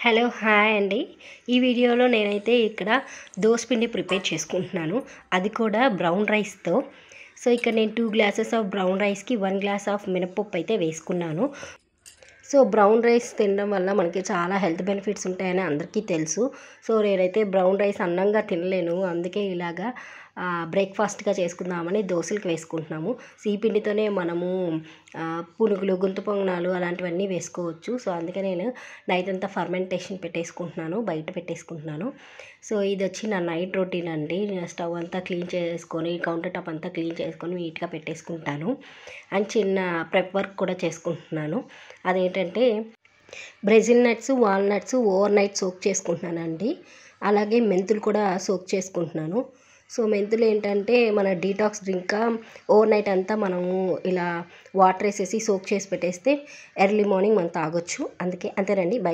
Hello hi అండి. ఈ వీడియోలో నేనైతే ఇక్కడ దోసపిండి ప్రిపేర్ చేసుకుంటున్నాను, అది కూడా బ్రౌన్ రైస్తో. సో ఇక్కడ నేను 2 గ్లాసెస్ ఆఫ్ బ్రౌన్ రైస్కి 1 గ్లాస్ ఆఫ్ మినపప్పు అయితే వేసుకున్నాను. సో బ్రౌన్ రైస్ తినడం వల్ల మనకి చాలా హెల్త్ బెనిఫిట్స్ ఉంటాయని అందరికీ తెలుసు. సో నేనైతే బ్రౌన్ రైస్ అన్నంగా తినలేను, అందుకే ఇలాగా బ్రేక్ఫాస్ట్గా చేసుకుందామని దోశలకు వేసుకుంటున్నాము. పిండితోనే మనము పునుగులు, గుంత పొంగనాలు అలాంటివన్నీ వేసుకోవచ్చు. సో అందుకే నేను నైట్ అంతా ఫర్మెంటేషన్ పెట్టేసుకుంటున్నాను, బయట పెట్టేసుకుంటున్నాను. సో ఇది వచ్చి నా నైట్ రొటీన్ అండి. స్టవ్ అంతా క్లీన్ చేసుకొని, కౌంటర్ టాప్ అంతా క్లీన్ చేసుకొని నీట్గా పెట్టేసుకుంటాను. అండ్ చిన్న ప్రెప్ వర్క్ కూడా చేసుకుంటున్నాను. అదేంటంటే Brazil nuts, walnuts over night soak చేసుకుంటున్నానండి. అలాగే మెంతులు కూడా సోక్ చేసుకుంటున్నాను. సో మెంతులు ఏంటంటే మన డీటాక్స్ డ్రింక్, ఓవర్ నైట్ అంతా మనము ఇలా వాటర్ వేసేసి సోక్ చేసి పెట్టేస్తే ఎర్లీ మార్నింగ్ మనం తాగొచ్చు. అందుకే అంతేనండి. బై.